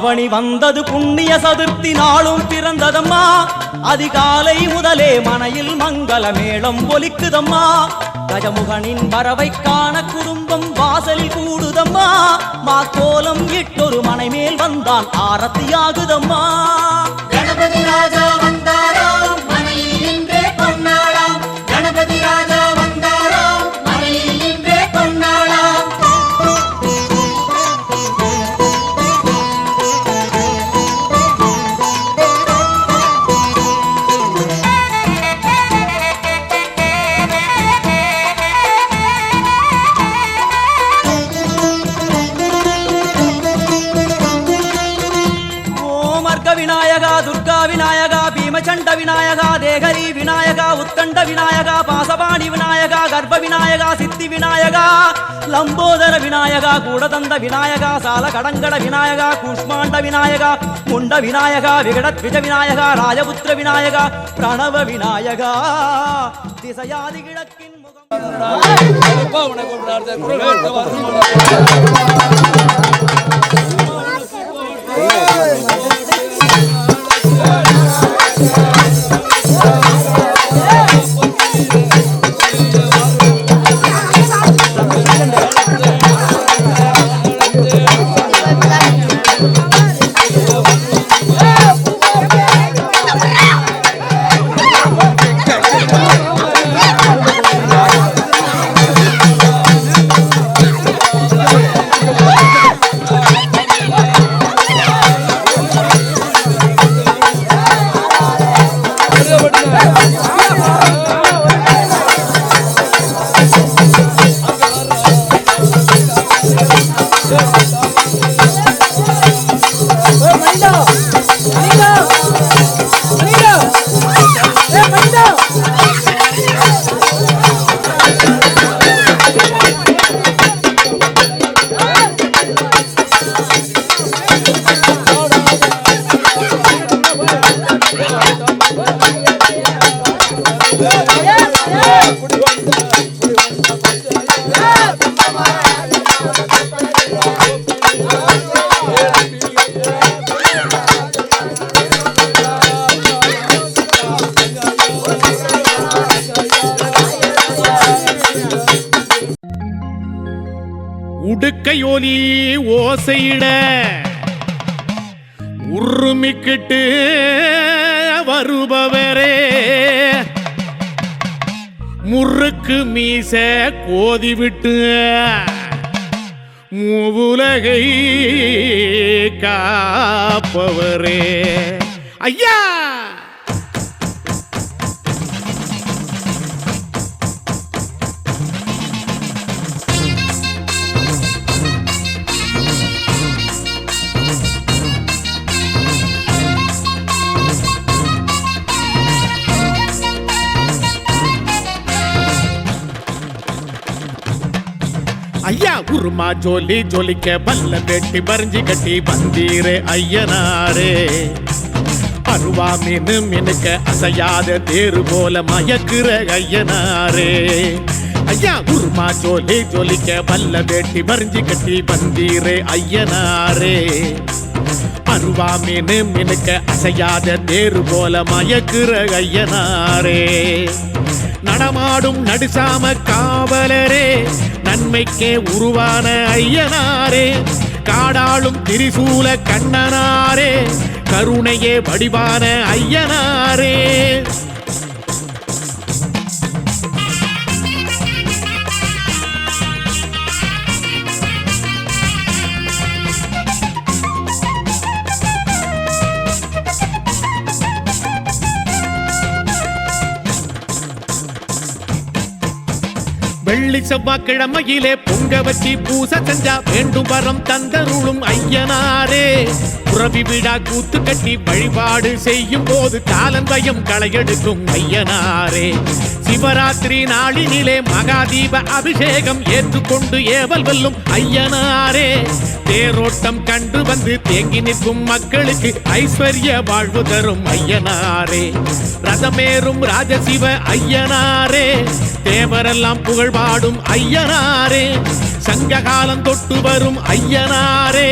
ஆவணி வந்தது புண்ணிய சதுர்த்தி நாளும் பிறந்ததம்மா. அதிகாலை முதலே மனையில் மங்கள மேளம் ஒலிக்குதம்மா. கஜமுகனின் வரவை காண குடும்பம் வாசலில் கூடுதம்மா. மாக்கோலம் இட்டொரு மனை மேல் வந்தான் ஆரத்தியாகுதம்மா. கணபதி ராஜா வந்தாராம் மனையில் நின்றே கொண்டாடாம். கணபதி ராஜா வந்தாராம் மனையில் நின்றே கொண்டாடாம். விநாயகா துர்கா விநாயகா பீமச்சண்ட விநாயகா தேகரி விநாயகா உத்தண்ட விநாயகா பாசபாணி விநாயகா கர்ப்ப விநாயகா சித்தி விநாயகா லம்போதர விநாயகா கூடதந்த விநாயகா சால கடங்கட விநாயகா கூஷ்மாண்ட விநாயகா முண்ட விநாயகா விகடத்விஜ விநாயகா ராஜபுத்திர விநாயகா பிரணவ விநாயகா திசையாதி கிழக்கின் முகம். உடுக்கையோலி ஓசையிட உருமிக்கிட்டு வருபவரே முறுக்கு மீச கோதிவிட்டு மூவுலகை காப்பவரே ஐயா. ஐயா உருமா ஜோலி ஜோலிக்க பல்ல வெட்டி பறிஞ்சி கட்டி வந்தீரே ஐயனாரே. அருவா மீனு மினுக்க அசையாத தேரு போல மயக்குற ஐயனாரே. ஐயா உருமா ஜோலி ஜோலிக்க பல்ல வெட்டி பறிஞ்சி கட்டி வந்தீரே ஐயனாரே. அருவா மீனு மினுக்க அசையாத தேரு போல மயக்குற ஐயனாரே. நடமாடும் நடுசாம காவலரே நன்மைக்கே உருவான ஐயனாரே. காடாளும் திரிசூல கண்ணனாரே கருணையே வடிவான ஐயனாரே. வெள்ளி செவ்வாய்க்கிழமையிலே பொங்க வச்சி பூச செஞ்சா வேண்டும் வரம் தந்தருளும் ஐயனாரே. புறவி விழா கூத்து கட்டி வழிபாடு செய்யும் போது காலந்தயம் களையெடுக்கும் ஐயனாரே. சிவராத்திரி நாளினிலே மகாதீப அபிஷேகம் ஏற்றுக்கொண்டு ஏவல் வெல்லும் ஐயனாரே. தேரோட்டம் கண்டு வந்து தேங்கி நிற்கும் மக்களுக்கு ஐஸ்வர்ய வாழ்வு தரும் ஐயனாரே. ரதமேறும் ராஜசிவ ஐயனாரே. தேவரெல்லாம் புகழ் பாடும் ஐயனாரே. சங்ககாலம் தொட்டு வரும் ஐயனாரே,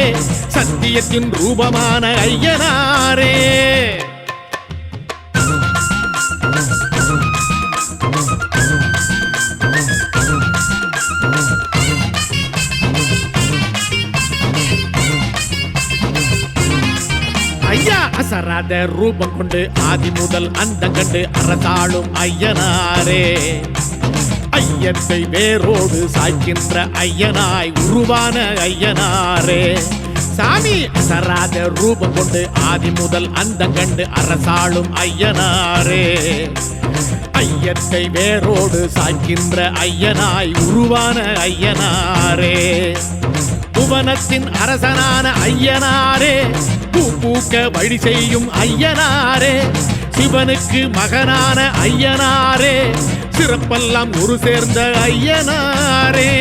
சத்தியத்தின் ரூபமான ஐயனாரே. ஐயா அசராத ரூபம் கொண்டு ஆதி முதல் அந்த கண்டு அரசாளும் ஐயனாரே, ஐயத்தை வேரோடு சாய்க்கின்ற ஐயனாய் உருவான ஐயனாரே. சாமி அசராத ரூபம் கொண்டு ஆதி முதல் அந்த கண்டு அரசாளும் ஐயனாரே, ஐயத்தை வேரோடு சாய்க்கின்ற ஐயனாய் உருவான ஐயனாரே. புவனத்தின் அரசனான ஐயனாரே, பூ பூக்க வழி செய்யும் ஐயனாரே, சிவனுக்கு மகனான ஐயனாரே, சிறப்பெல்லாம் ஒரு சேர்ந்த ஐயனாரே.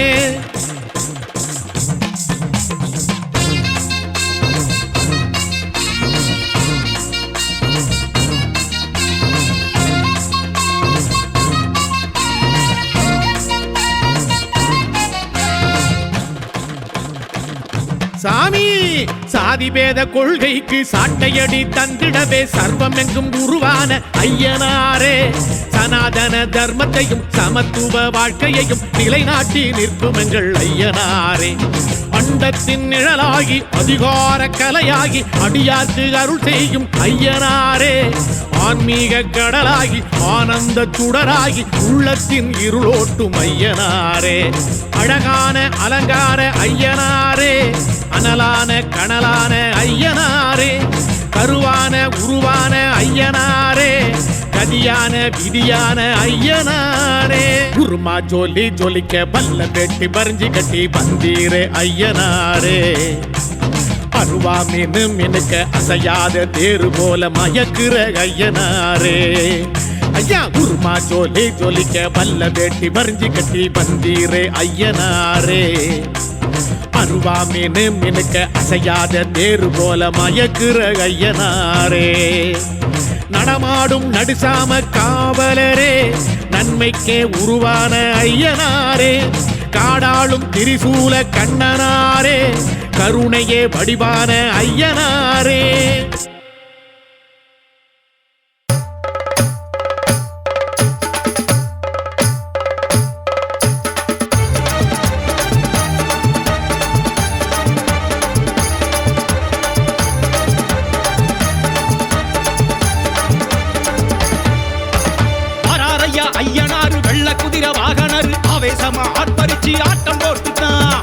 சாமி சாதிபேத கொள்கைக்கு சாட்டையடி தந்திடவே சர்வம் எங்கும் உருவான ஐயனாரே, சனாதன தர்மத்தையும் சமத்துவ வாழ்க்கையையும் நிலைநாட்டி நிற்கும் எங்கள் ஐயனாரே. அண்டத்தின் நிழலாகி அதிகார கலையாகி அடியார்க்கு அருள் செய்யும் ஐயனாரே, ஆன்மீக கடலாகி ஆனந்த சுடராகி உள்ளத்தின் இருளோட்டும் ஐயனாரே. அழகான அலங்கார ஐயனாரே, அனலான கனலான ஐயனாரே, கருவான உருவான ஐயனாரே, கதியான விதியான ஐயனாரே. குருமா ஜோலி ஜோலிக்க பல்ல பெட்டி பறிஞ்சி கட்டி வந்தீரே ஐயனாரே, அருவா மீனு மினுக்க அசையாத தேரு போல மயக்குற ஐயனாரே. ஐயா குருமா ஜோலி ஜோலிக்க பல்ல பெட்டி பறிஞ்சி கட்டி வந்தீரே ஐயனாரே, அருவா மீனு மினுக்க அசையாத தேரு போல மயக்குற ஐயனாரே. நடமாடும் நடுசாம காவலரே, நன்மைக்கே உருவான ஐயனாரே, காடாளும் திரிசூல கண்ணனாரே, கருணையே வடிவான ஐயனாரே. ஐயனாரு வெள்ள குதிரை வாகனர் ஆவேசமா ஆர்ப்பரிச்சு ஆட்டம் போட்டுட்டான்.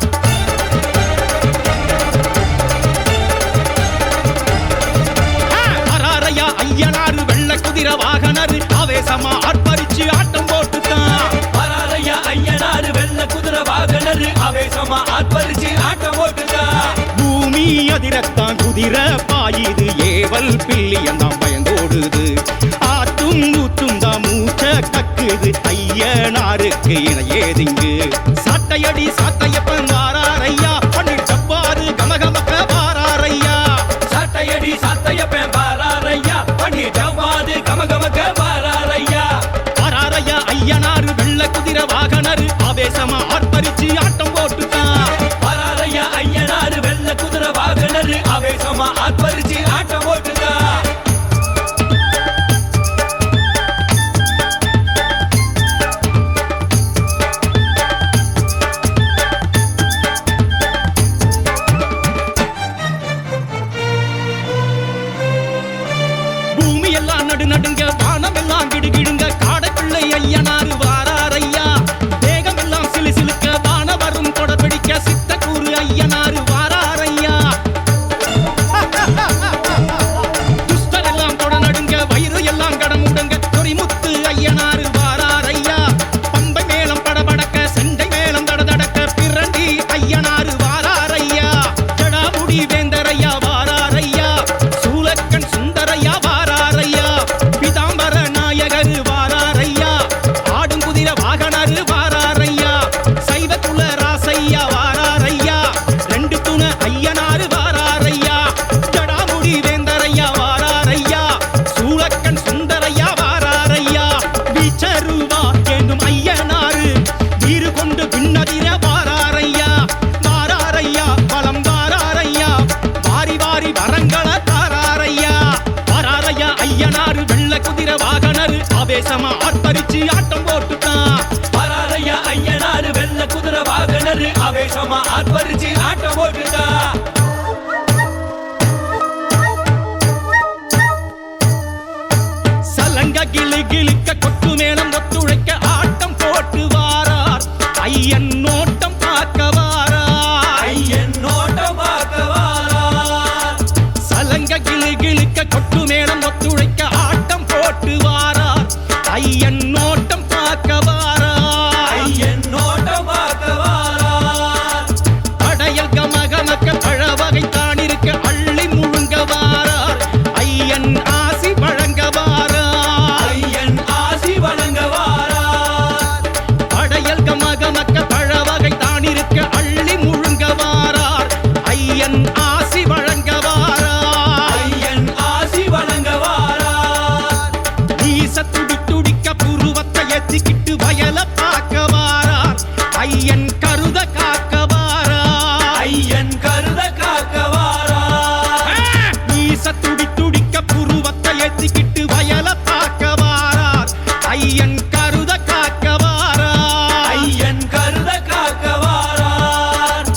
வராரையா ஐயனாரு வெள்ள குதிரை வாகனர் ஆவேசமா ஆர்ப்பரிச்சு ஆட்டம் போட்டுட்டான். வராரையா ஐயனாரு வெள்ள குதிரை வாகனர் ஆவேசமா ஆர்ப்பரிச்சு ஆட்டம் போட்டுட்டான். பூமி அதிரத்தான் குதிரை பாயுது, ஏவல் பில்லியந்தான் பயந்தோடுது, ஆத்தும் ஊத்தும் தான் மூச்ச கக்குது, ஐயனாருக்கு இணையேதிங்கு. சாட்டையடி சாட்டையப்பன் வாராரையா, பண்ணிட்டப்பாரு கமகமக்க வாராரையா. சாட்டையடி சாட்டையப்பன் வாராரையா, பண்ணிட்டப்பாரு கமகமக்க வாராரையா. வாராரையா ஐயனாரு வெள்ள குதிரை வாகனர் ஆவேசமா ஆர்ப்பரிச்சு ஆட்டம் போட்டுட்டான். வராரையா ஐயனாரு வெள்ள குதிரை வாகனர் ஆவேசமா ஆர்ப்பரிச்சு ஆட்டம் போட்டுட்டான். நடுங்க வானமெல்லாம் கிடுகிடுங்க, காடைப்பிள்ளை ஐயனாரு வாராரையா. தேகமெல்லாம் சிலு சிலுக்க வானவரும் தொடர்பிடிக்க, சித்தக்கூறு ஐயனாரு வாராரையா. துஷ்டரெல்லாம் தொட நடுங்க, வயிறு எல்லாம் கடமுடுங்க, தொரிமுத்து ஐயனாரு வாராரையா. பம்பை மேளம் படபடக்க, செண்டை மேளம் தடதடக்க, பிரண்டி ஐயனாரு வாராரையா. ஜடாமுடி வேந்தரையா வாராரையா, சூலக்கண் சுந்தரையா வாராரையா, பிதாம்பர நாயகர் வாராரையா, ஆடும் வெள்ள குதிரை வாகனர் ஆவேசமா ஆர்ப்பரிச்சு ஆட்டம் போட்டுட்டான். வராரையா ஐயனாரு வெள்ள குதிரை வாகனர் ஆவேசமா ஆர்ப்பரிச்சு ஆட்டம் போட்டுட்டா. சலங்க கிளி கிளிக்க கொட்டு மேளம் ஒத்துழைக்க ஆட்டம் போட்டு வாரார். ஐயன் நோட்டம் பார்க்க வாரார். ஐயன் நோட்டம் பார்க்க வாரார். சலங்க கிளி கிளிக்க கொட்டு மேளம் ஒத்துழைக்க ஆட்டம் போட்டு வாரார். ஐயன் நோட்டம் பார்க்க வாரார். ஐயன் நோட்டம் பார்க்க வாரார். படையல் கமகமக்க பழவகை தான் இருக்க அள்ளி முழுங்க வாரார். ஐயன் ஆசி வழங்க வாரார். ஐயன் ஆசி வழங்க வாரார். படையல் கமகமக்க பழவகை தான் இருக்க அள்ளி முழுங்க வாரார். ஐயன் ஆசி வழங்க வாரார். ஐயன் ஆசி வழங்க வாரார். நீச துடி துடிக்க புருவத்தை எத்திக்கிட்டு வயல பார்க்க வாரார். ஐயன் கருத காக்க வாரார். ஐயன் கருத காக்க வாரார். நீச துடி துடிக்க புருவத்தை எத்திக்கிட்டு வயல பார்க்க வாரார். ஐயன் கருத காக்க வாரார். ஐயன் கருத காக்க வாரார்.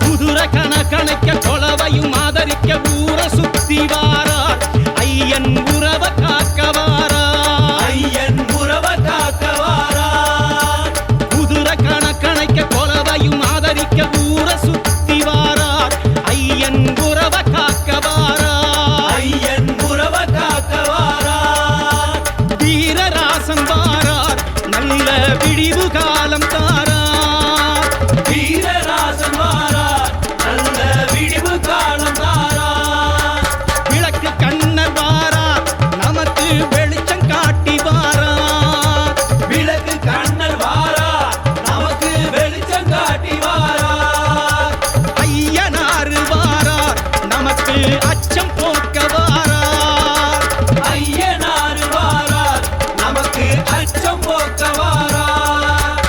குதிரை கணக்க கொலவையும் ஆதரிக்க ஊர சுத்தி வாரார். ஐயன் உறவ காக்க வாரார். ஐயன் உறவ காக்க வாரார். குதிரை கணக்க கொலவையும் ஆதரிக்க ஊர சுத்தி வாரார். ஐயன் உறவ காக்க வாரார். ஐயன் உறவ காக்க வாரார். வீரராசன் வாரார். நல்ல விடிவு காலம் தாரார். வீரராசன் வாரார். நல்ல விடிவு காலம் தாரார். விளக்கு கண்ணர் வாரார். நமக்கு வெளிச்சம் காட்டி வாரார். விளக்கு கண்ணர் வாரார். நமக்கு வெளிச்சம் காட்டி வாரார். ஐயனாறு வாரார். நமக்கு அச்சம் போக்க வாரார். ஐயனார் வாரார். நமக்கு அச்சம் போக்க வாரார்.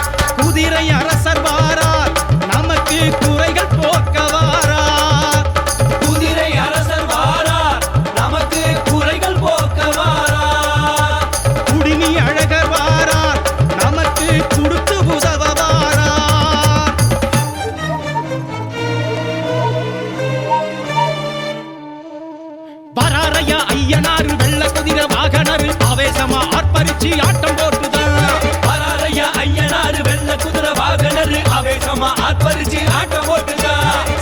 குதிரை அரசர் வாரார். நமக்கு குறைகள் போக்க வாரார். குதிரை அரசர் வாரார். நமக்கு குறைகள் போக்க வாரார். குடிமி அழகர் வாரார். நமக்கு கொடுத்து உதவ வாரார். வராரையா ஐயனாறு வெள்ள குதிரை வாகனர் ஆவேசமா ஆர்ப்பரிச்சு ஆட்டம் போட்டுதான். வராரையா ஐயனார் வெள்ள குதிரை வாகனர் ஆவேசமா ஆர்ப்பரிச்சு ஆட்டம் போட்டுதா.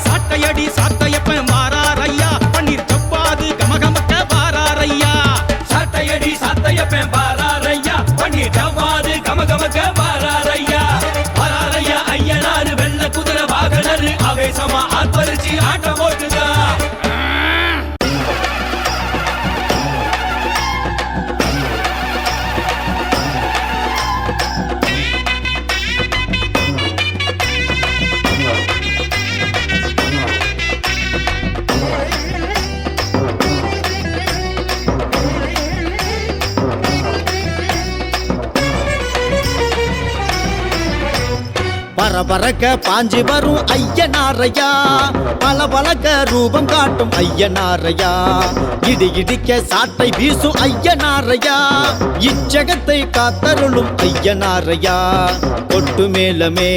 சாட்டையடி சாட்டையப்பன் வாராரையா. பன்னீர் செப்பாது கமகமக்க வாராரையா. சாட்டையடி சாத்தையப்பன் வாராரையா. பண்ணி டவாது கமகமக்க வாராரையா. வராரையா ஐயனார் வெள்ள குதிரை வாகனர் ஆவேசமா ஆர்ப்பரிச்சு ஆட்டம் போட்டுதா. பரபரக்க பாஞ்சு வரும் ஐயனாரையா. பளபளக்க ரூபம் காட்டும் ஐயனாரையா. இடி இடிக்க சாட்டை வீசும் ஐயனாரையா. இச்சகத்தை காத்தருளும் ஐயனாரையா. கொட்டு மேலமே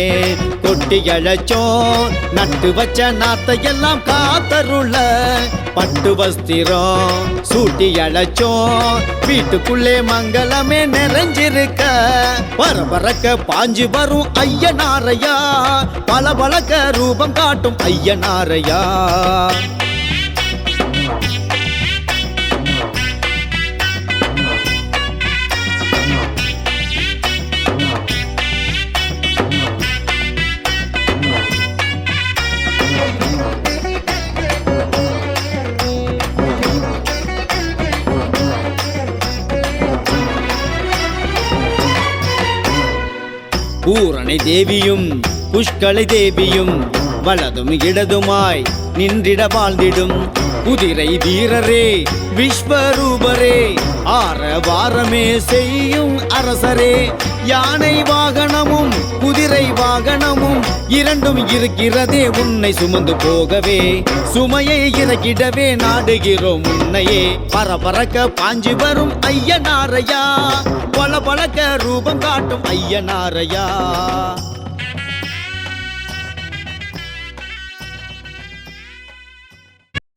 கொட்டி அழைச்சோம். நட்டு வச்ச நாத்தையெல்லாம் காத்தருள பட்டு வஸ்திரம் சூட்டி அழைச்சோம். வீட்டுக்குள்ளே மங்களமே நிறைஞ்சிருக்க பரபரக்க பாஞ்சு வரும் ஐயனாரையா. பளபளக்க ரூபம் காட்டும் ஐயனாரையா. பூரணை தேவியும் புஷ்கலை தேவியும் வலதும் இடதுமாய் நின்றிட வாழ்ந்திடும் குதிரை வீரரே விஸ்வரூபரே ஆரவாரமே செய்யும் அரசரே யானை வாகனமும் குதிரை வாகனமும் இரண்டும் இருக்கிறதே உன்னை சுமந்து போகவே சுமையை இறக்கிடவே நாடுகிறோம் உன்னையே பரபரக்க பாஞ்சு வரும் ஐயனாரையா பல பழக்க ரூபம் காட்டும் ஐயனாரையா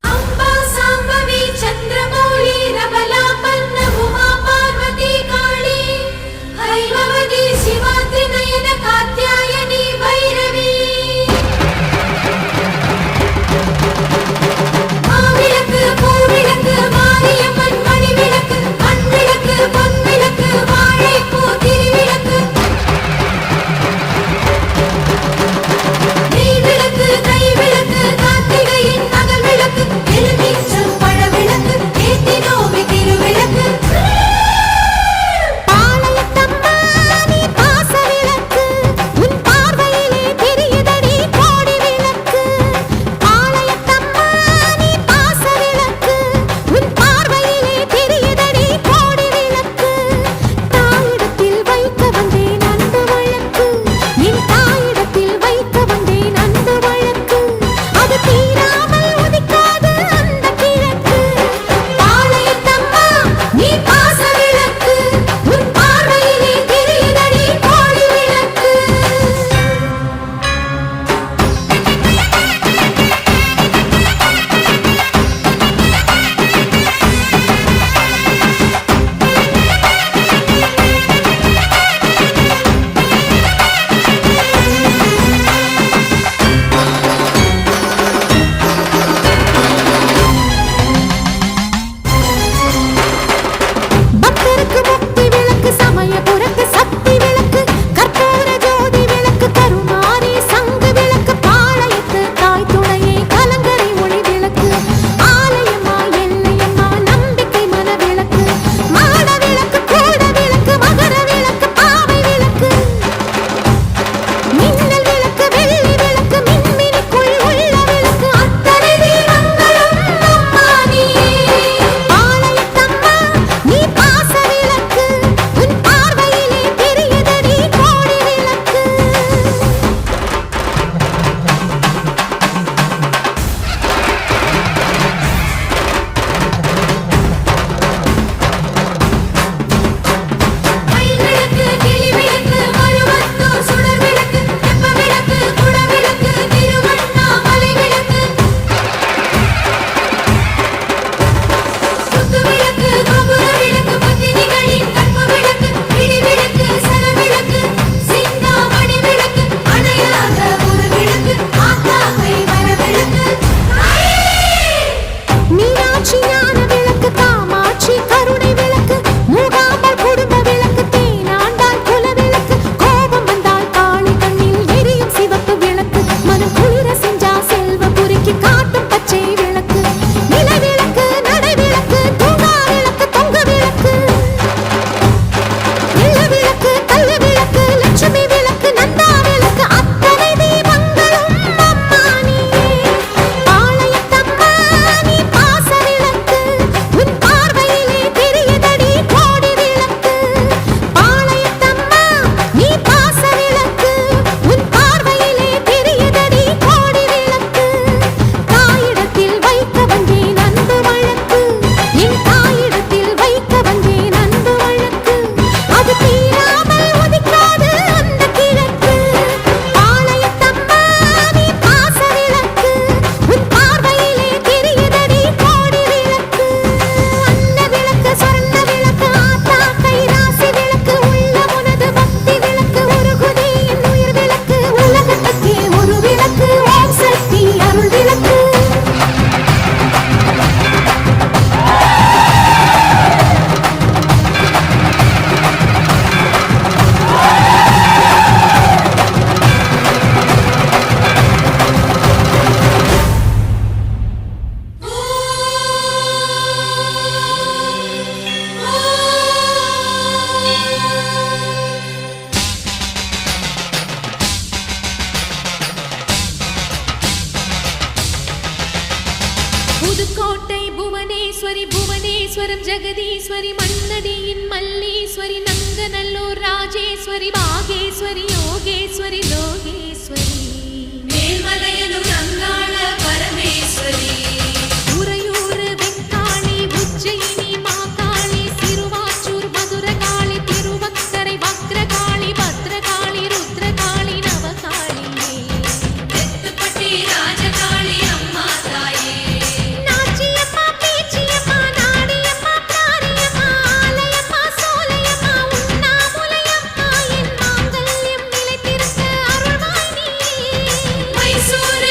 अम्बा साम्बवी चन्द्रमौली रबला पन्न उमा पार्वती काली हैमवती शिवा त्रिनयन कात्यायनी भैरवी माविलक्कु पूविलक्कु मारियம்மன் மணிவிளக்கு மண்விளக்கு பொன்விளக்கு வாழைப்பூ திருவிளக்கு ஜெகதீஸ்வரி மன்னடியின் மல்லீஸ்வரி நங்கநல்லூர் ராஜேஸ்வரி பாகேஸ்வரி யோகேஸ்வரி லோகேஸ்வரி மேல்மலையனூர் அங்காள பரமேஸ்வரி உறையூர் வெக்காளி உஜ்ஜயினி மாகாளி சிறுவாச்சூர் மதுரகாளி திருவக்கரை வக்ரகாளி பத்ரகாளி ருத்ரகாளி நவகாளியே தெத்துப்பட்டி ராஜகாளி அம்மா தாயே நாச்சியம்மா பேச்சியம்மா நாடியம்மா பிராரியம்மா ஆலயம்மா சோலையம்மா உண்ணாமுலையம்மா என் மாங்கல்யம் நிலைத்திருக்க அருள்வாய் நீயே மைசூர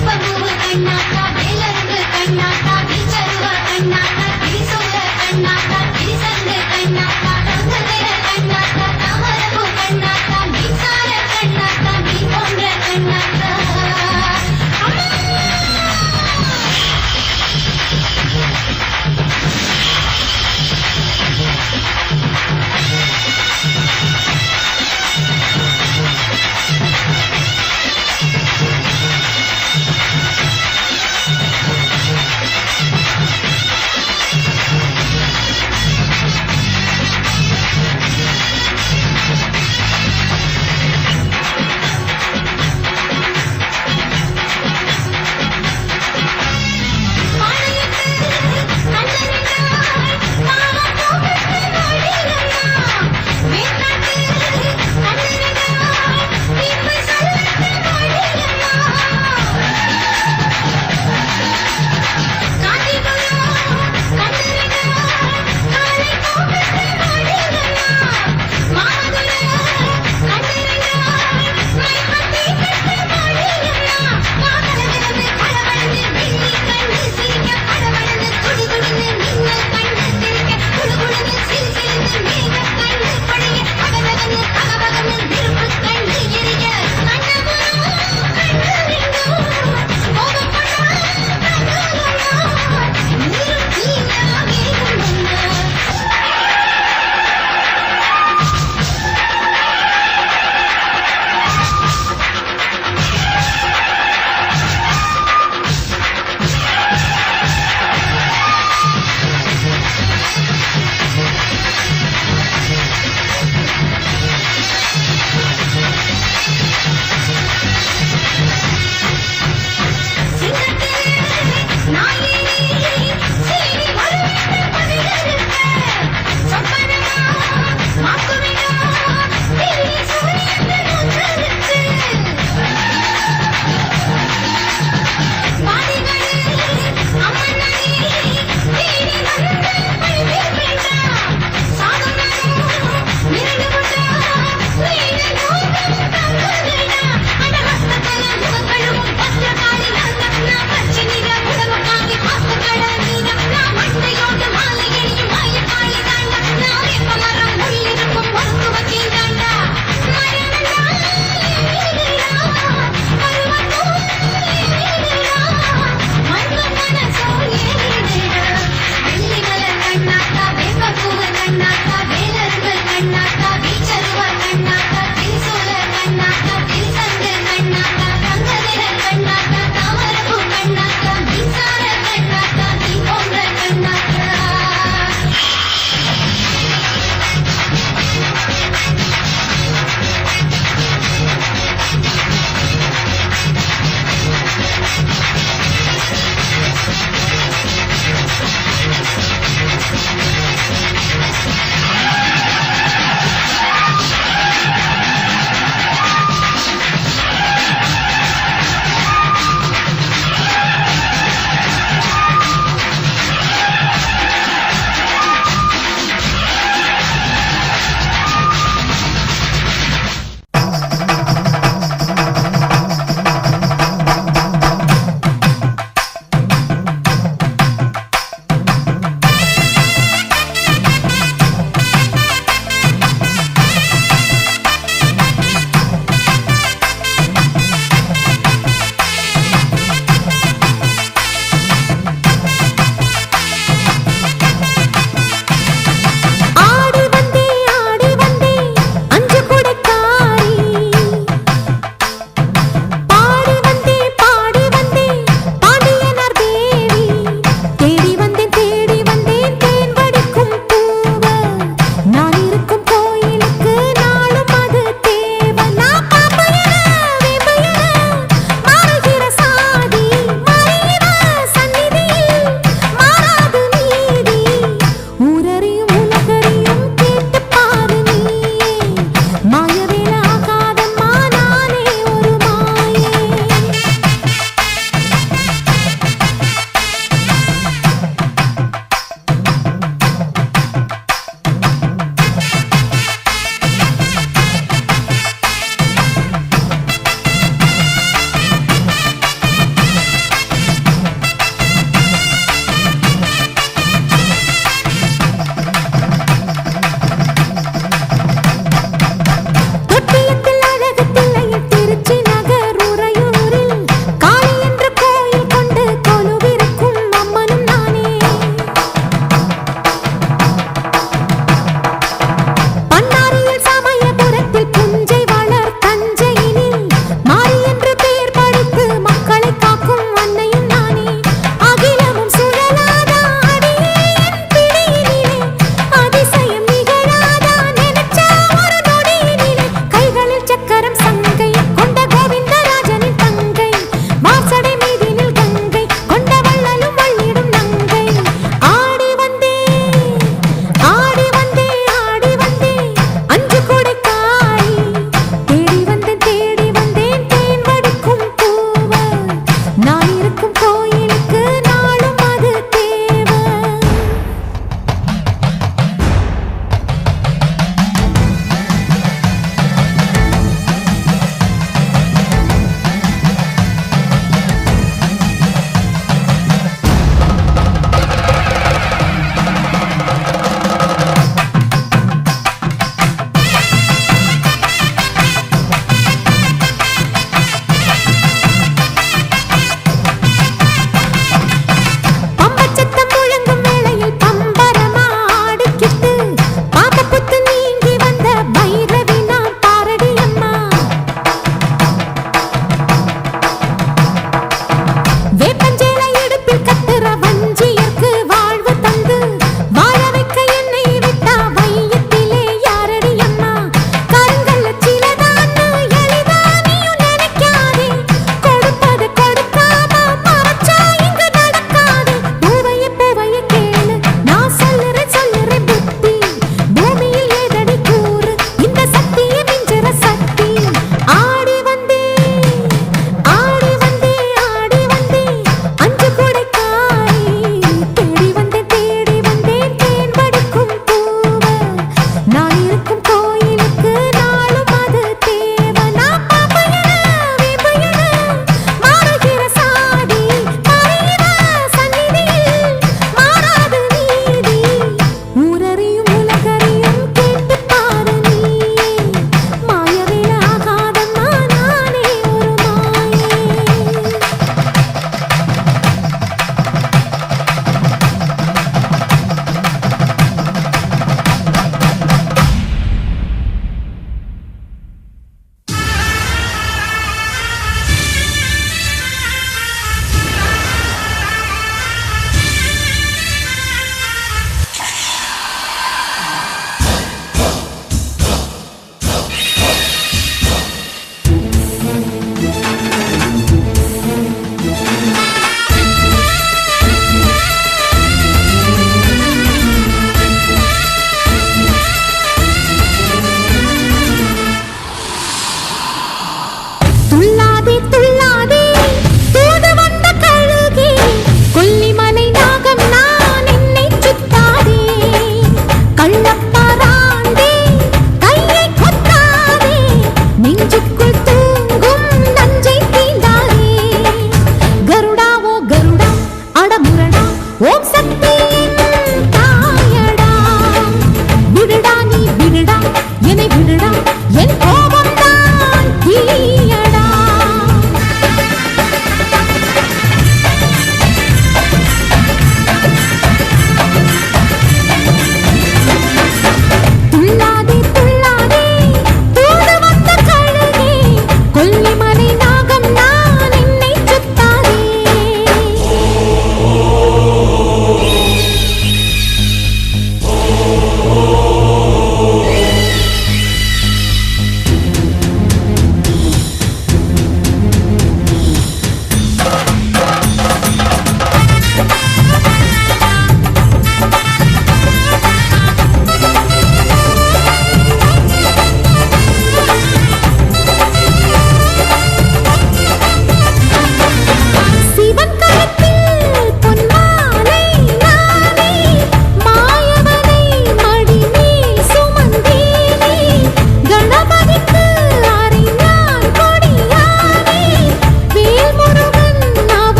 வேப்பம்பூவு கண்ணாத்தா வேலரும்பு கண்ணாத்தா வீச்சருவ கண்ணாத்தா திரிசூல கண்ணாத்தா திரிசங்கு கண்ணாத்தா தங்கவேல கண்ணாத்தா தாமரபூ கண்ணாத்தா மீசார கண்ணாத்தா மீ போன்ற கண்ணாத்தா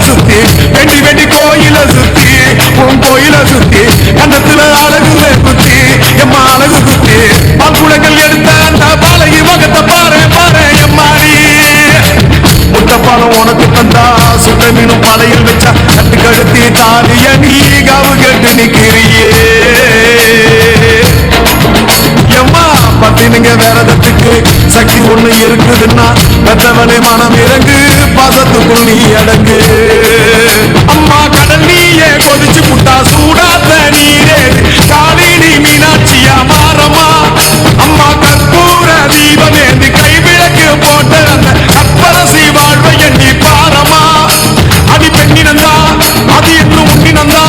சுத்தி வெண்டி வெண்டி கோயில சுத்தி உன் கோயில சுத்தி கண்டத்துல அழகு குத்தி எம்மா அழகு குத்தி பால்குடங்கள் எடுத்த அந்த பாலகி முகத்தை பாரு பாரு எம்மாடி முட்டப்பாலம் உனக்கு தந்தா சுட்ட மீனும் பலையில் வச்சா கட்டு கழுத்தி தாலிய நீ காவு கேட்டு நிக்கிறியே எம்மா பத்தினுங்க வேறதத்துக்கு சக்தி ஒண்ணு இருக்குதுன்னா பெற்றவனே மனம் இறங்கு பாசத்துக்குள் நீ அடங்கு அம்மா கடல் நீயே கொதிச்சு புட்டா சூடாத்த நீரே காலினி மீனாட்சியா மாறமா அம்மா கற்பூர தீபமேந்து கைவிளக்கு போட்ட அந்த கற்பரசி வாழ்வை எண்ணி பாரமா அடி பெண்ணினந்தா அது என்னும் உன்னினந்தா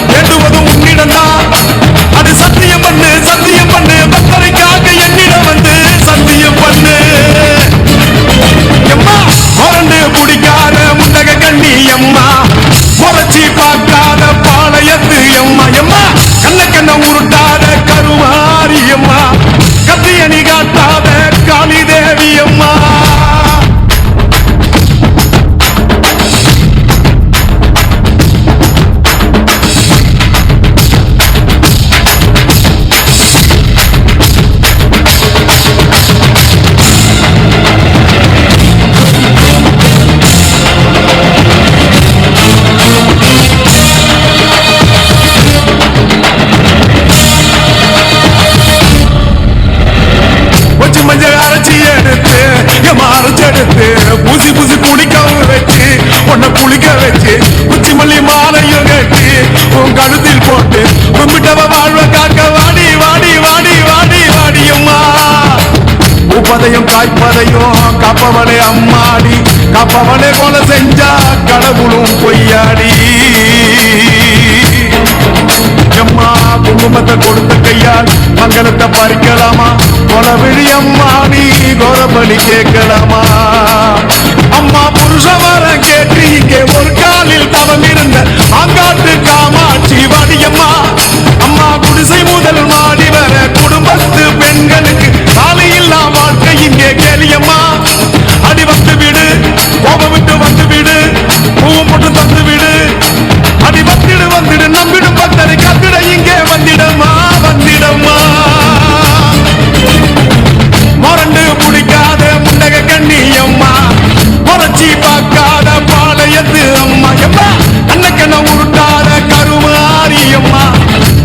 வேண்டுவதும் உன்னிடந்தா அது சத்தியம் பண்ணு பக்தரைக்காக என்னிடம் வந்து சத்தியம் பண்ணு எம்மா மறந்து குடிக்காத முண்டக கண்ணி எம்மா முறைச்சி பார்க்காத பாளையத்து எம்மா எம்மா கண்ண கண்ண உருட்டாத கருமாரி எம்மா கத்தியணி காட்டாத காளி தேவி அம்மா மஞ்சள் அரைச்சி எடுத்து அரைச்செடுத்து பூசி பூசி குடிக்கவும் வச்சு உன்னை குளிக்க வச்சு உச்சி மல்லி மாலையும் கட்டி உன் கழுத்தில் போட்டு கும்பிட்டவ வாழ்வ காக்க வாடி வாடி வாடி வாடி வாடியம்மா பூப்பதையும் காய்ப்பதையும் காப்பவளே அம்மாடி காப்பவளே கொலை செஞ்சா கடவுளும் பொய்யாடி எம்மா குங்குமத்தை கொடுத்த கையால் மங்களத்தை பறிக்கலாமா கொலவிழி அம்மா நீ கோரபலி கேட்கலாமா அம்மா புருஷ வரம் கேட்டு இங்கே ஒரு காலில் தவம் இருந்த ஆங்காட்டு காமாட்சி வாடியம்மா அம்மா குடிசை முதல் மாடி வர குடும்பத்து பெண்களுக்கு சாலையில்லா வாழ்க்கை இங்கே கேளியம்மா அடி வந்து விடு கோபம் விட்டு வந்து விடு பூவும் போட்டு தந்து விடு அடி வந்துடு நம்பிடும் பக்தரை கத்திட இங்கே வந்திடமா வந்திடமா மறந்து பிடிக்காத முண்டக கண்ணி அம்மா முறைச்சி பார்க்காத பாளையத்து அம்மா எம்மா அன்னக்கண்ண உருட்டாத கருமாரி அம்மா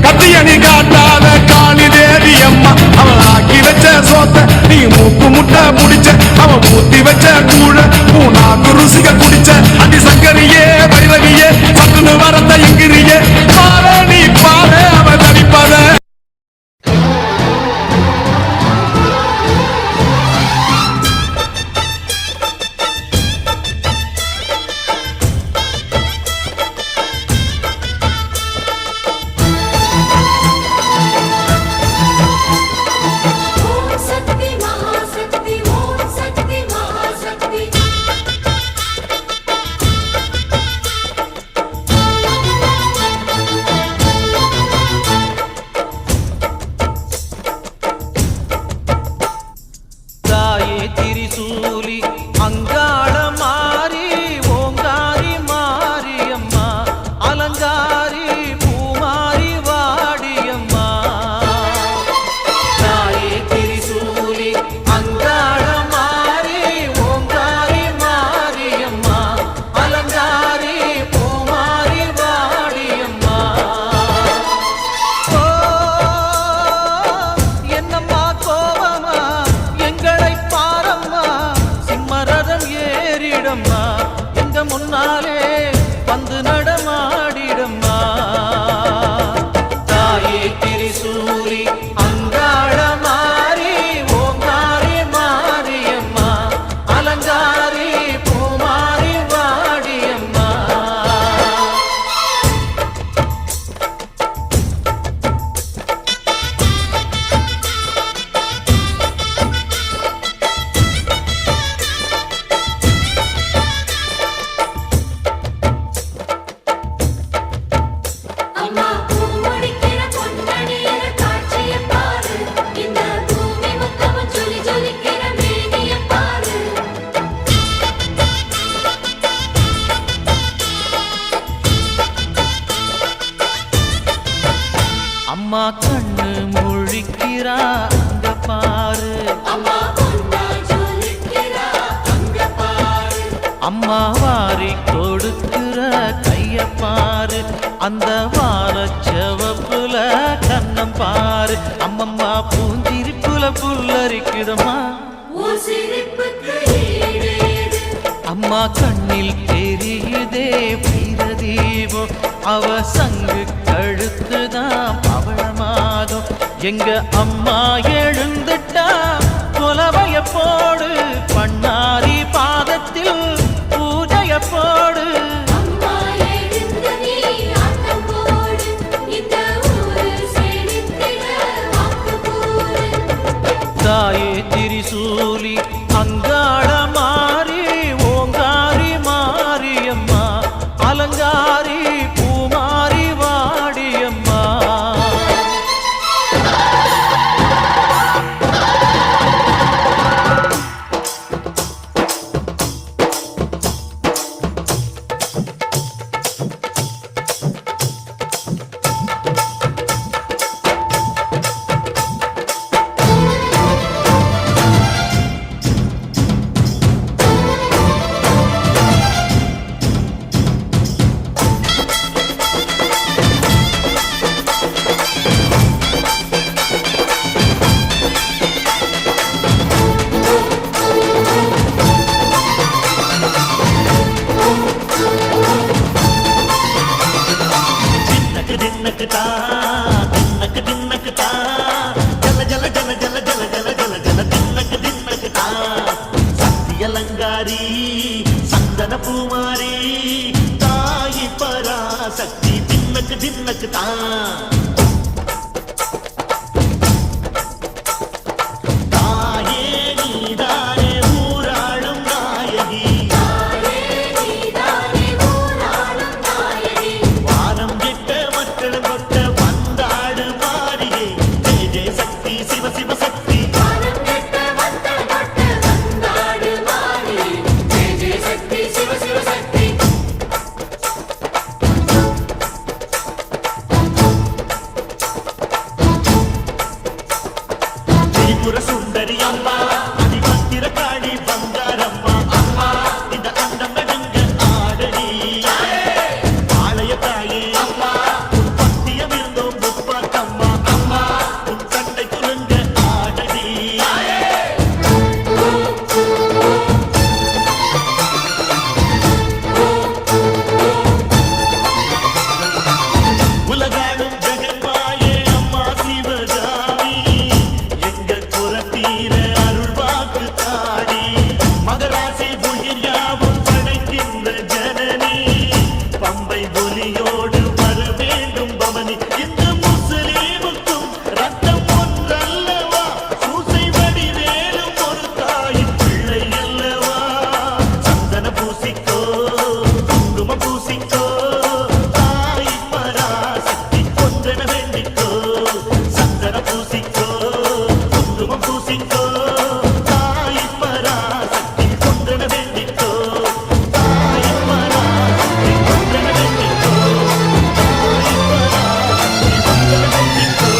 கத்தியணி காட்டாத காளி தேவி அம்மா அவன் ஆக்கி வச்ச சோத்த நீ மூக்கு முட்டை முடிச்ச அவன் ஊத்தி வச்ச கூழ பூனாக்கு ருசிக குடிச்ச அடி சங்கரியே வைரவியே சத்துன்னு வரத்த எங்கிரியே பாரு நீ பாரு அவன் தவிப்பத ஓம் சக்தி மகாசக்தி ஓம் சக்தி மகாசக்தி தாயே திரிசூலி அங்காள மாறி ஓங்காரி மாரியம்மா அலங்காரி பூமாரி வாடியம்மா தாயே திரிசூலி அங்காள மாறி ஓங்காரி மாரியம்மா அலங்காரி பூமாரி வாடியம்மா ஓ என்னம்மா கோவமா எங்களை பாரம்மா சிம்மரதம் ஏறிடம்மா எங்க முன்னாலே வந்து நடமாடிடம்மா தாயே திரிசூலி அங்காள மாறி ஓங்காரி மாரியம்மா அலங்காரி பூமாரி வாடியம்மா அம்மா வாரி கொடுக்கிற கைய பாரு, அந்த வாரச்சவப்புல கண்ணம் பாரு. அம்மம்மா பூஞ்சிரிப்புல புல்லரிக்குதம்மா, உன் சிரிப்புக்கு ஈடேது. அம்மா கண்ணில் தெரியுதே வீரதீபம், அவ சங்கு கழுத்துதான் பவளமாகும். எங்க அம்மா எழுந்துட்டா கொலவைய போடு, பண்ணாரி பாதத்தில் பூஜைய போடு. அம்மா எழுந்து நீ ஆட்டம் போடு, இந்த ஊரு செழித்திட வாக்கு கூறு. தாயே திரிசூலி அங்காள மாறி, ஓங்காரி மாரியம்மா, அலங்காரி பூமாரி வாடியம்மா. அலங்காரி சந்தன பூமாரி தாயி பராசக்தி தின்னக்கு தின்னக்கு தான். தாயே நீதானே ஊராளும் நாயகி, வானம் கெட்ட மக்கள் கொட்ட வந்தாடு மாறியே. ஜெய ஜெய சக்தி சிவ சிவ சக்தி, திரிபுர சுந்தரி அம்மா, அதிபத்திர காளி பங்காரம்மா. அம்மா இந்த அண்டம் நடுங்க ஆடடி, ஆலய தாயே அம்மா, உன் பத்தியம் இருந்தோம் முப்பாத்தம்மா. அம்மா உன் கண்டை குலுங்க ஆடடி. உலகாடும் ஜெகன்மாயே அம்மா சிவகாமி, எங்கள் புறத்தீர அருள் வாக்கு தாடி. மகராசி உயிர் யாவும் படைக்கின்ற ஜனனி, பம்பை ஒலியோடு வர வேண்டும் பவனி. இந்த முஸ்லீமுக்கும் ரத்தம் ஒன்றல்லவா, சூசை வடிவேலும் ஒரு தாயின் பிள்ளை அல்லவா. சந்தன பூசிக்கோ குங்கும பூசிக்கோ, தாய் பராசக்தி கொன்றன வேண்டிக்கோ. சந்தன பூசிக்கோ குங்கும பூசிக்கோ, தாய் பராசக்தி கொன்றன வேண்டிக்கோ. தாய் பராசக்தி கொன்றன வேண்டிக்கோ. தாய் பராசக்தி கொன்றன வேண்டிக்கோ.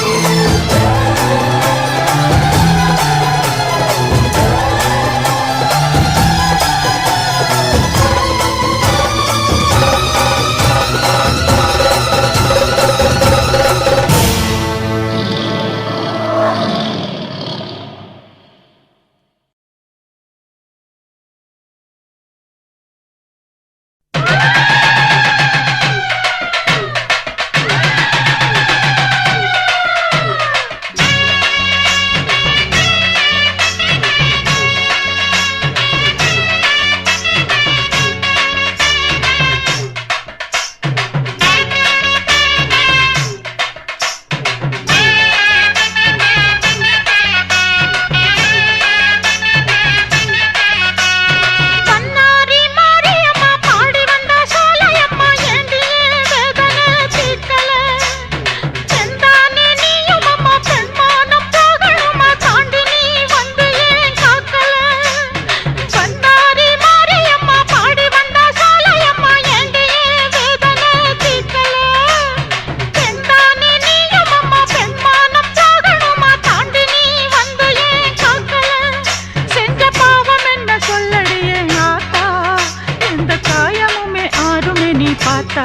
பார்த்தா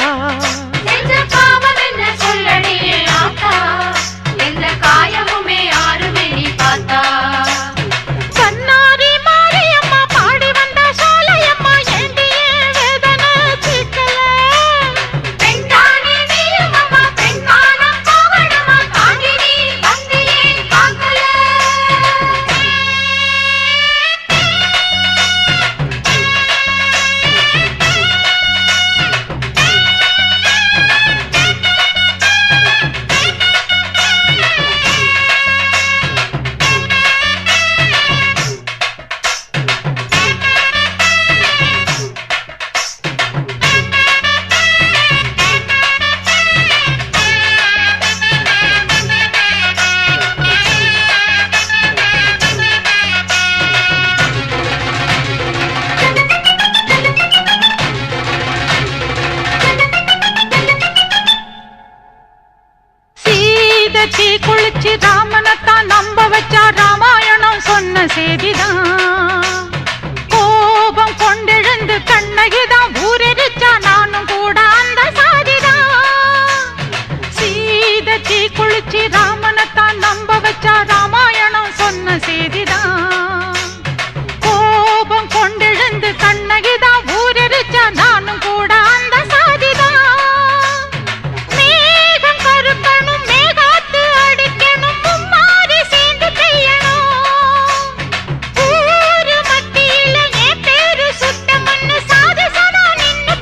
செஞ்ச பாவம் என்ன சொல்லடி ஆத்தா எந்த காயமுமே யாருமே நீ பார்த்தா கண்ணாரி மாரியம்மா பாடி வந்த சோலையம்மா ஏண்டிய வேதனை சிக்கல பெண்தானே நீயும் அம்மா பெண்மானம் பாவடமா தாண்டி நீ வந்தியே பார்க்கல சீதச்சி குளிச்சு ராமனைத்தான் நம்ப வச்சா ராமாயணம் சொன்ன செய்திதான் கோபம் கொண்டெழுந்து கண்ணகிதான் ஊரெரிச்சா நானும் கூட அந்த சாதிதான் சீதச்சி குளிச்சு ராமனைத்தான் நம்ப வச்சா ராமாயணம் சொன்ன செய்திதான் கோபம் கொண்டெழுந்து கண்ணகிதான் ஊரெரிச்சா நானும் கூட அந்த சாதிதான் மேகம் கருக்கணும் மேகாத்து அடிக்கணும் மும்மாரி சேர்ந்து பெய்யணும் ஊரு மத்தியில என் பேரு சுத்தமன்னு சாதி சனா நின்னு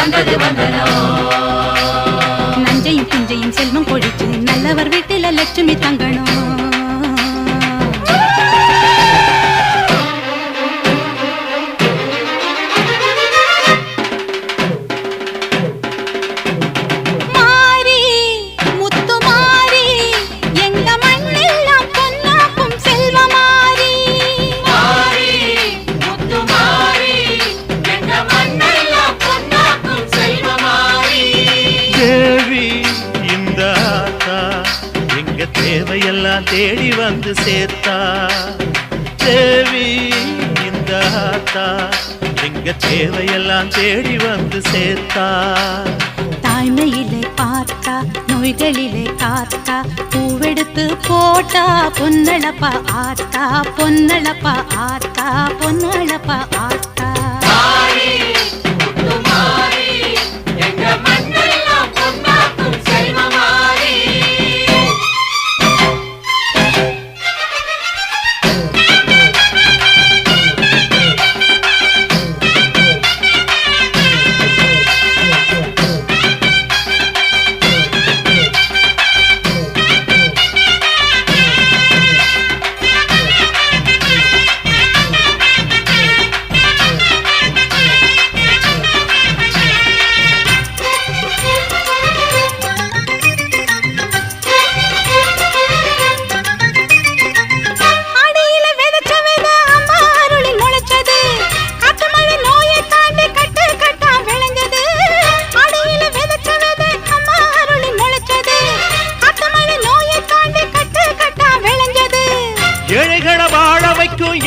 வந்தது வந்தனம் நஞ்சையும் பிஞ்சையும் செல்வம் கொழிச்சு நல்லவர் வீட்டில லட்சுமி தங்கணும் தேவையெல்லாம் தேடி வந்து சேர்த்தா தேவி இந்த ஆத்தா எங்க தேவையெல்லாம் தேடி வந்து சேர்த்தா தாய்மையிலே பார்த்தா நோய்களிலே காத்தா பூவெடுத்து போட்டா பொன்னழப்பா ஆத்தா பொன்னழப்பா ஆத்தா பொன்னழப்பா ஆத்தா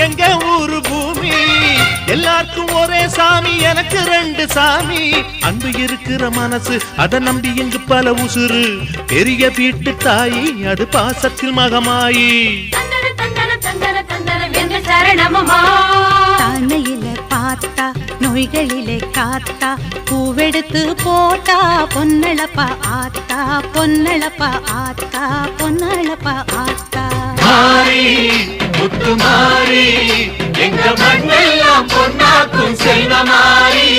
எங்க ஊரு பூமி எல்லாருக்கும் ஒரே சாமி எனக்கு ரெண்டு சாமி அன்பு இருக்கிற மனசு அதை நம்பி இங்கு பல உசுறு பெரிய வீட்டு தாயி அது பாசத்தில் மகமாயி தாழ்மையில பார்த்தா நோய்களிலே காத்தா பூவெடுத்து போட்டா பொன்னழப்பா ஆத்தா பொன்னழப்பா ஆத்தா பொன்னழப்பா ஆத்தா மாறி முத்து மாறி எங்க மண்ணெல்லாம் பொன்னாக்கும் செல்வ மாறி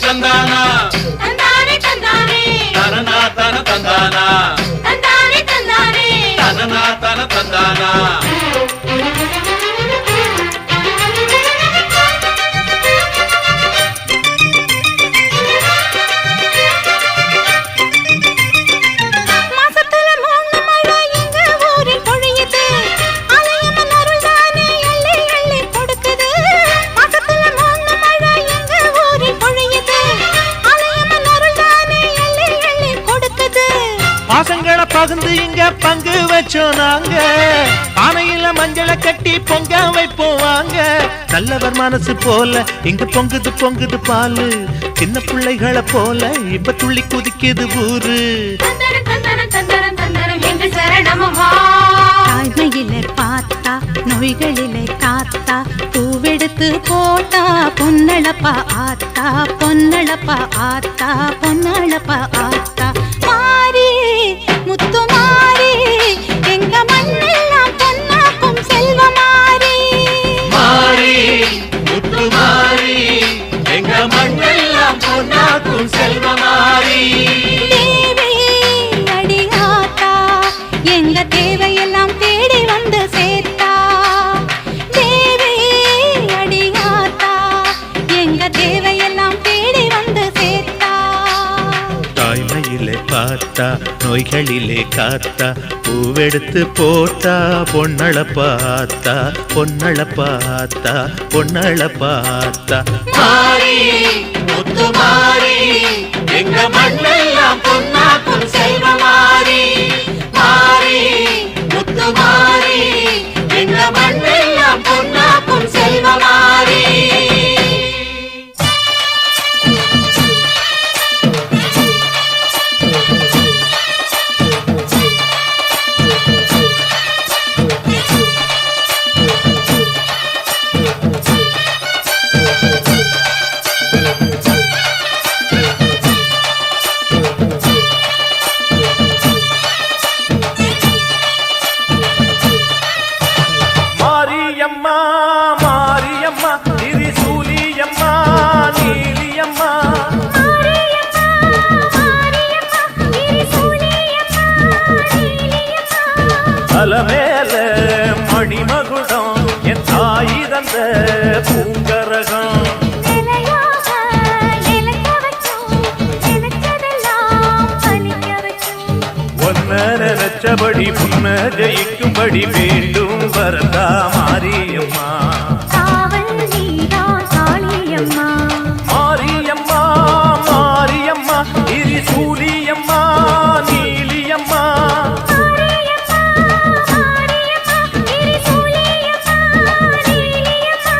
தந்தானா தனனா தன தந்தானா தனனா தன தந்தானா பாசங்களை பகிர்ந்து இங்க பங்கு வச்சோம் நாங்க பானையில மஞ்சளை கட்டி பொங்க வைப்போம் வாங்க நல்லவர் மனசு போல இங்க பொங்குது பொங்குது பாலு சின்ன பிள்ளைகளை போல இப்ப துள்ளி குதிக்குது ஊரு தாய்மையிலே பார்த்தா நோய்களிலே காத்தா பூவெடுத்து போட்டா பொன்னழப்பா ஆத்தா பொன்னழப்பா ஆத்தா பொன்னழப்பா ஆத்தா மாறி முத்து மாறி எங்க மண்ணெல்லாம் பொன்னாக்கும் செல்வ மாறி மாறி முத்து மாறி எங்க மண்ணெல்லாம் பொன்னாக்கும் செல்வ மாறி தேவி அடியாத்தா எங்க தேவையெல்லாம் தேடி வந்து சேர்த்தா தேவி அடியாத்தா எங்க தேவையெல்லாம் தேடி வந்து சேர்த்தா தாய்மையிலே பார்த்தா நோய்களிலே காத்தா பூவெடுத்து போட்டா பொன்னழப்பாத்தா பொன்னழப்பாத்தா பொன்னழப்பாத்தா மாறி முத்து மாறி எங்க மண்ணெல்லாம் பொன்னாக்கும் செல்வ மாறி மாறி முத்து மாறி எங்க மண்ணெல்லாம் பொன்னாக்கும் செல்வ மாறி அலமேல மணிமகுடம் என் தாய் தந்த பூங்கரகம் நிலையாக நிலைக்க வைக்கும் நினைச்சதெல்லாம் பலிக்க வைக்கும் ஒன்ன நினைச்சபடி புன்ன ஜெயிக்கும்படி வேண்டும் வரதா மாரியம்மா காவல் நீதான் காளியம்மா மாரியம்மா மாரியம்மா திரிசூலியம்மா நீலியம்மா மாரியம்மா மாரியம்மா திரிசூலியம்மா நீலியம்மா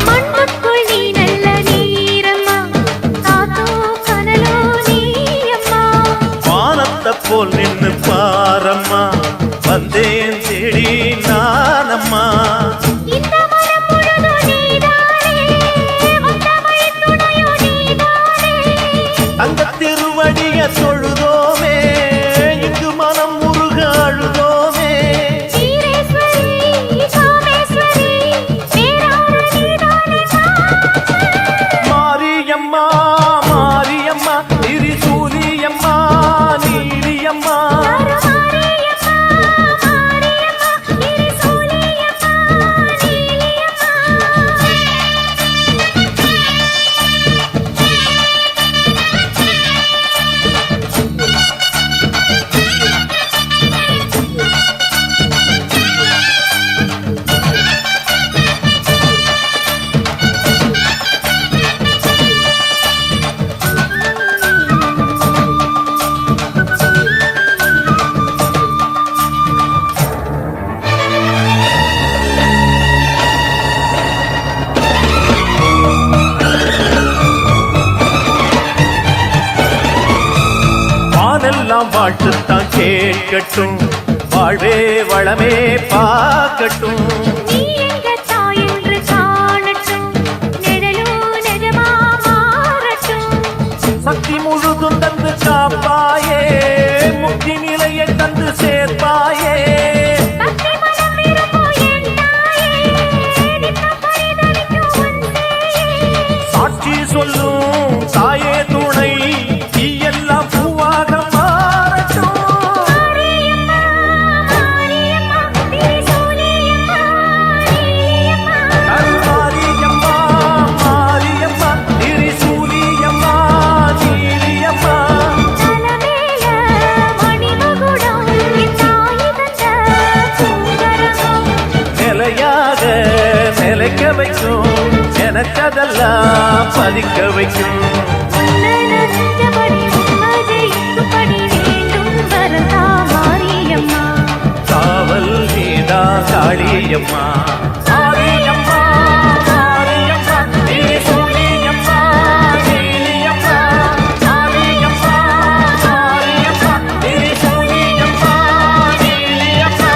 மண்ணுக்குள் நீ நல்ல நீரம்மா காத்தோ கனலோ நீயம்மா வானத்தை போல் நின்னு பாரம்மா வந்தேன் தேடி நானம்மா இந்த மனம் முழுதும் நீதானே வந்த வழி துணையோ நீதானே தங்க திருவடிய தொழுதோமே இங்கு மனம் முருக அழுதோமே ஈரேஸ்வரி காமேஸ்வரி பேரான நீதானே மாரியம்மா மாரியம்மா திரிசூலியம்மா நீலியம்மா மாரியம்மா மாரியம்மா திரிசூலியம்மா நீலியம்மா வானெல்லாம் வாழ்த்துத்தான் கேட்கட்டும் வாழ்வே வளமே பார்க்கட்டும் நீ எங்க தாய் என்று காணட்டும் நிழலோ நிஜமா மாறட்டும் சக்தி முழுதும் தந்து காப்பாயே முக்தி நிலையை தந்து சேர்ப்பாயே பக்தி மனம் விரும்போ என் தாயே நித்தம் பரிதவிக்கும் உன் சேயே சாட்சி சொல்லும் தாயே துணை நீ எல்லாம் பூவாக மாறட்டும் மாரியம்மா மாரியம்மா திரிசூலியம்மா நீலியம்மா மாரியம்மா மாரியம்மா திரிசூலியம்மா நீலியம்மா தலமேல மணிமகுடம் என் தாய் தந்த பூங்கரகம் நிலையாக நிலைக்க வைக்கும் எனக்கதெல்லாம் பதிக்க வைக்கும் உன்னை நெஞ்சபடி உண்மை ஜெயிக்கும்படி வேண்டும் வரதா மாரியம்மா காவல் நீதா காளியம்மா மாரியம்மா மாரியம்மா திரிசூலியம்மா நீலியம்மா மாரியம்மா மாரியம்மா திரிசூலியம்மா நீலியம்மா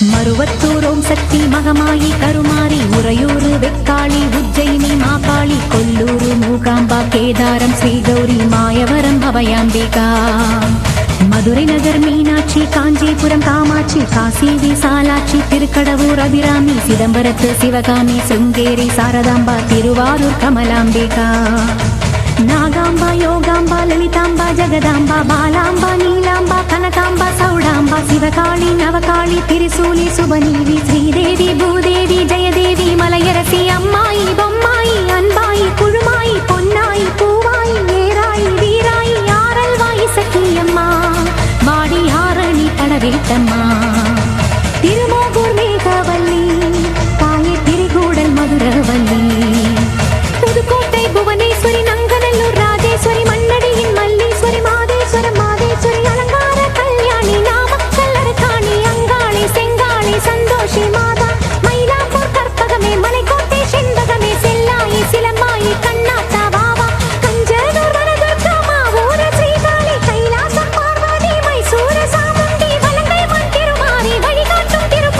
மருவத்தூர் ஓம் சக்தி மகமாயி கருமாரி உறையூரு வெக்காளி உஜ்ஜயினி மாகாளி கொல்லூரு மூகாம்பா கேதாரம் ஸ்ரீகௌரி மாயவரம் அபயாம்பிகா மதுரை நகர் மீனாட்சி காஞ்சிபுரம் காமாட்சி காசி விசாலாட்சி திருக்கடவூர் அபிராமி சிதம்பரத்து சிவகாமி சுங்கேரி சாரதாம்பா திருவாரூர் கமலாம்பிகா நாகாம்பா யோகாம்பா லலிதாம்பா ஜெகதாம்பா பாலாம்பா நீலாம்பா கனகாம்பா சௌடாம்பா சிவகாளி நவகாளி திரிசூலி சுபநீவி ஸ்ரீதேவி பூதேவி ஜெயதேவி மலையரசி அம்மாயி பொம்மாயி அன்பாயி குழுமாயி பொன்னாயி பூவாயி ஏராயி வீராயி ஆரல்வாயி சக்கியம்மா வாடி ஆரணி படவேட்டம்மா திருமோகூர் மேகவல்லி தாயே திரிகூடல் மதுரவல்லி புதுக்கோட்டை புவனேஸ்வரி நங்கநல்லூர் ராஜேஸ்வரி மண்ணடியின் மல்லீஸ்வரி மாதேஸ்வரம் மாதேஸ்வரி அலங்கார கல்யாணி நாமக்கல் அரக்காணி அங்காளி செங்காளி சந்தோஷி மாதா மயிலாப்பூர் கற்பகமே மலைக்கோட்டை செண்பகமே செல்லாயி சிலம்பாயி கண்ணாத்தா வாவா கஞ்சனூர் வனதுர்கா மாவூர ஸ்ரீகாளி கைலாசம் பார்வதி மைசூர சாமுண்டி வலங்கை மண் திருமாரி வழிகாட்டும் திரு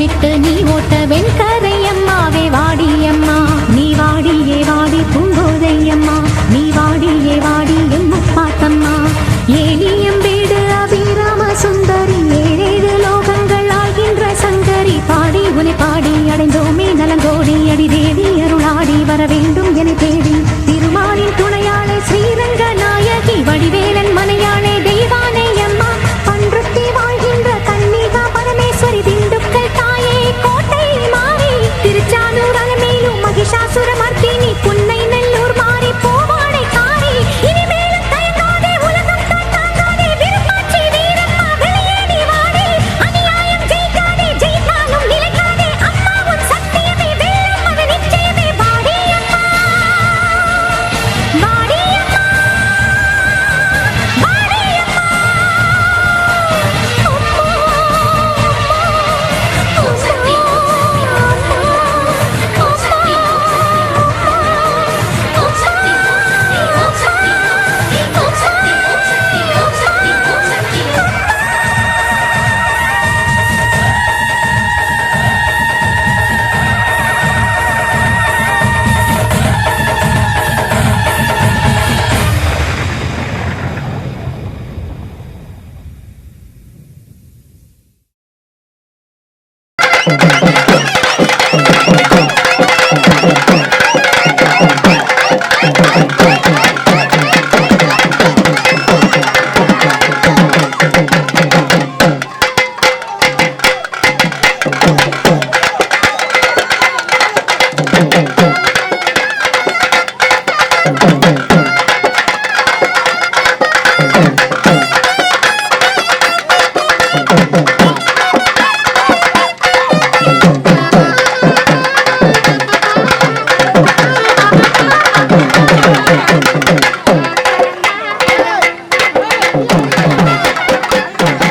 விட்டு நீ ஓட்ட வெண்கரையம்மாவே வாடியம்மா நீ வாடியே வாடி பூங்கோதையம்மா நீ வாடியே வாடி எம்முப்பாத்தம்மா ஏலியம் வீடு அபிராம சுந்தரி ஏழேழு லோகங்கள் ஆகின்ற சங்கரி பாடி உனை பாடி அடைந்தோமே நலங்கோடி அடி தேவி அருளாடி வர வேண்டும்